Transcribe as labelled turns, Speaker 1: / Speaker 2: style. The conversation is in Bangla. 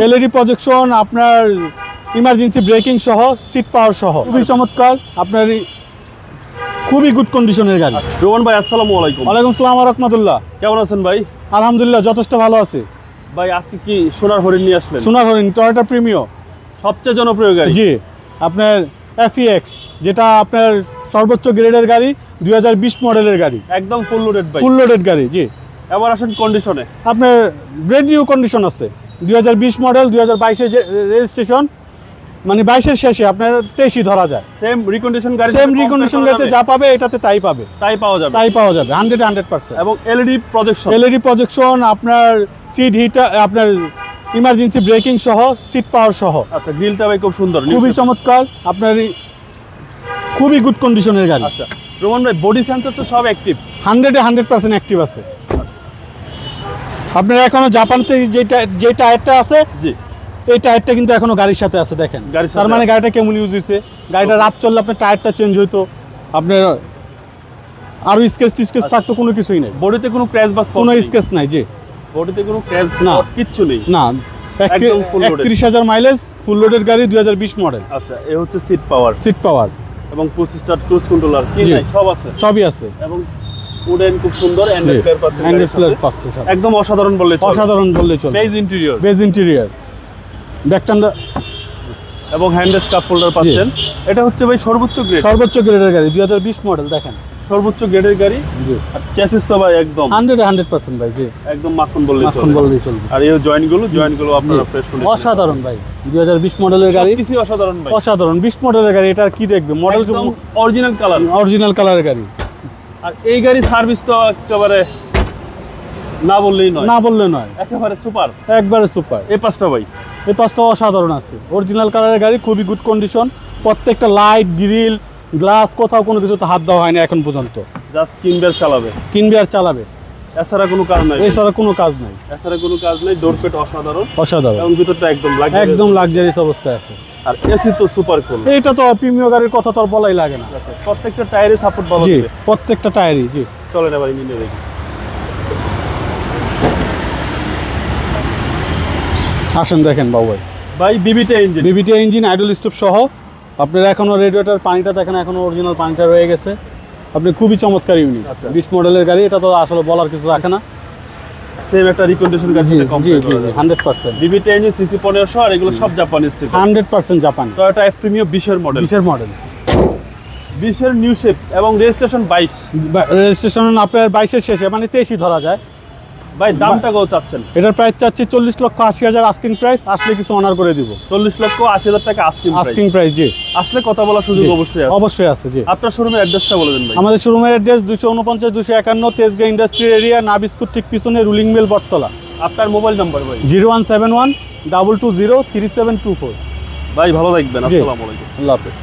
Speaker 1: এলইডি প্রজেকশন আপনার ইমার্জেন্সি ব্রেকিং সহ সিট পাওয়ার সহ খুবই চমৎকার আপনার খুবই গুড কন্ডিশনের গাড়ি।
Speaker 2: রোমান ভাই আসসালামু আলাইকুম।
Speaker 1: ওয়ালাইকুম আসসালাম ওয়া রাহমাতুল্লাহ।
Speaker 2: কেমন আছেন ভাই?
Speaker 1: আলহামদুলিল্লাহ যথেষ্ট ভালো আছে
Speaker 2: ভাই। আজকে কি সোনার হরিণ নিয়ে আসলেন?
Speaker 1: সোনার হরিণ টয়োটা প্রিমিও
Speaker 2: সবচেয়ে জনপ্রিয় গাড়ি।
Speaker 1: জি আপনার FEX যেটা আপনার সর্বোচ্চ গ্রেডের গাড়ি 2020 মডেলের গাড়ি,
Speaker 2: একদম ফুল লোডেড ভাই।
Speaker 1: ফুল লোডেড গাড়ি। জি
Speaker 2: এবার আসেন কন্ডিশনে।
Speaker 1: আপনার ব্র্যান্ড নিউ কন্ডিশন আছে 2020 মডেল 2022 এর রেজিস্ট্রেশন, মানে 22 এর শেষে আপনার 23 ধরা যায়।
Speaker 2: সেম রিকন্ডিশন গাড়ি,
Speaker 1: সেম রিকন্ডিশন গাড়িতে যা পাবে এটাতে তাই পাবে,
Speaker 2: তাই পাওয়া যাবে
Speaker 1: 100%।
Speaker 2: এবং এলইডি প্রজেকশন,
Speaker 1: এলইডি প্রজেকশন আপনার সিট হিটার আপনার ইমার্জেন্সি ব্রেকিং সহ সিট পাওয়ার সহ।
Speaker 2: আচ্ছা গ্রিলটা ভাই খুব সুন্দর,
Speaker 1: খুবই চমৎকার আপনার খুবই গুড কন্ডিশনের গাড়ি।
Speaker 2: আচ্ছা রোমান ভাই বডি সেন্সর তো সব অ্যাক্টিভ,
Speaker 1: 100% অ্যাক্টিভ আছে। আপনার এখনো জাপান থেকে যে টায়ারটা আছে
Speaker 2: জি
Speaker 1: এই টায়ারটা কিন্তু এখনো গাড়ির সাথে আছে দেখেন। তার মানে গাড়িটা কেমন ইউজ হয়েছে, গাড়িটা রাত চললে আপনার টায়ারটা চেঞ্জ হইতো, আপনার আরো স্কেচ থাকতো, কোনো কিছুই নেই।
Speaker 2: বডিতে কোনো ক্র্যাশ বাস,
Speaker 1: কোনো স্কেচ নাই। জি
Speaker 2: বডিতে কোনো ক্র্যাশ
Speaker 1: না,
Speaker 2: কিচ্ছু নেই
Speaker 1: না।
Speaker 2: একদম full loaded,
Speaker 1: 31,000 mileage, full loaded গাড়ি 2020 মডেল।
Speaker 2: আচ্ছা এই হচ্ছে সিট পাওয়ার,
Speaker 1: সিট পাওয়ার
Speaker 2: এবং পুশ স্টার্ট, ক্রুজ কন্ট্রোলার কি নাই সব আছে,
Speaker 1: সবই আছে।
Speaker 2: এবং উডেন খুব সুন্দর অ্যান্ড্রয়েড প্লেয়ার পাচ্ছেন,
Speaker 1: অ্যান্ড্রয়েড প্লেয়ার পাচ্ছে সব।
Speaker 2: একদম অসাধারণ বললে চলে,
Speaker 1: অসাধারণ বললে চলে।
Speaker 2: বেজ ইন্টেরিয়র,
Speaker 1: বেজ ইন্টেরিয়র, ব্যাকটান্ডা
Speaker 2: এবং হ্যান্ডেল কাপ হোল্ডার পাচ্ছেন। এটা হচ্ছে ভাই সর্বোচ্চ গ্রেড,
Speaker 1: সর্বোচ্চ গ্রেডের গাড়ি 2020 মডেল দেখেন,
Speaker 2: সর্বোচ্চ গ্রেডের গাড়ি।
Speaker 1: জি
Speaker 2: আর চ্যাসিস তো ভাই একদম
Speaker 1: 100% ভাই। জি
Speaker 2: একদম মাখন বললে
Speaker 1: এখন
Speaker 2: চলে।
Speaker 1: বললেই চলবে।
Speaker 2: আর এই জয়েন্টগুলো আপনারা ফ্রেশ করে
Speaker 1: অসাধারণ ভাই, 2020 মডেলের গাড়ি,
Speaker 2: কিছু অসাধারণ ভাই,
Speaker 1: অসাধারণ 20 মডেলের গাড়ি। এটা আর কি দেখবে, মডেল
Speaker 2: একদম অরিজিনাল কালার,
Speaker 1: অরিজিনাল কালারের গাড়ি।
Speaker 2: আর এই গাড়ি সার্ভিস তো একেবারে না বললেই নয়,
Speaker 1: না বললে নয়,
Speaker 2: একেবারে সুপার,
Speaker 1: একবারে সুপার।
Speaker 2: এই পাঁচটা ভাই,
Speaker 1: এই পাঁচটা অসাধারণ আছে, অরিজিনাল কালারের গাড়ি, খুবই গুড কন্ডিশন। প্রত্যেকটা লাইট, গ্রিল, গ্লাস, কোথাও কোনো কিছুতে হাত দেওয়া হয়নি এখন পর্যন্ত।
Speaker 2: জাস্ট কিনবে আর চালাবে,
Speaker 1: কিনবে আর চালাবে,
Speaker 2: এছাড়া কোনো কাজ নাই,
Speaker 1: এছাড়া কোনো কাজ নাই,
Speaker 2: এছাড়া কোনো কাজ নাই। ডোর পেট অসাধারণ,
Speaker 1: অসাধারণ,
Speaker 2: এবং ভিতরটা
Speaker 1: একদম লাক্সারিয়াস অবস্থায় আছে।
Speaker 2: আর এসি তো সুপার কুল।
Speaker 1: এইটা তো প্রিমিয়াম গাড়ির কথা তো আর বলাই লাগে না।
Speaker 2: প্রত্যেকটা টায়ারে সাপোর্ট পাওয়া
Speaker 1: জি
Speaker 2: যাবে,
Speaker 1: প্রত্যেকটা টায়ারই। জি
Speaker 2: চলেন এবার ইঞ্জিনে দেখি।
Speaker 1: আসেন দেখেন বাবু ভাই,
Speaker 2: ভাই বিবিটা engine,
Speaker 1: VVT engine, idle stop সহ। আপনার এখনো রেডিয়েটর পানিটা দেখেন, এখনো অরিজিনাল পানিটা রয়ে গেছে। আপনি খুবই চমৎকার ইউনিট,
Speaker 2: আচ্ছা।
Speaker 1: 20 মডেলের গাড়ি, এটা তো আসলে বলার কিছু রাখে না।
Speaker 2: সেম একটা রিকন্ডিশন গাড়ি,
Speaker 1: জি জি জি 100%।
Speaker 2: বিবিটা ইঞ্জিন, সিসি 1500, আর এগুলো সব জাপানিজ থেকে,
Speaker 1: 100% জাপান।
Speaker 2: টয়োটা এফ প্রিমিয়াম 20 এর মডেল,
Speaker 1: 20 এর মডেল,
Speaker 2: 20 এর নিউ শেপ, এবং রেজিস্ট্রেশন 22।
Speaker 1: রেজিস্ট্রেশন আপনার 22 এর শেষে, মানে 23 ধরা যায়।
Speaker 2: ভাই দামটা কত চাচ্ছেন?
Speaker 1: এটার প্রাইস চাচ্ছি 40,80,000 আস্কিং প্রাইস, আসলে কিছু অনার করে দিব।
Speaker 2: 40,80,000 টাকা
Speaker 1: আস্কিং প্রাইস। জি
Speaker 2: আসলে কথা বলার সুযোগ অবশ্যই আছে,
Speaker 1: অবশ্যই আছে। জি
Speaker 2: আপনার শোরুমের অ্যাড্রেসটা বলে দেন ভাই।
Speaker 1: আমাদের শোরুমের অ্যাড্রেস 249-251 তেজগাঁ ইন্ডাস্ট্রি এরিয়া, নাবিস্কুট ঠিক পিছনে, রুলিং মিল, বটতলা।
Speaker 2: আপনার মোবাইল নাম্বার ভাই?
Speaker 1: 0171 220 3724।
Speaker 2: ভাই ভালো থাকবেন, আসসালামু আলাইকুম।
Speaker 1: আল্লাহ হাফেজ।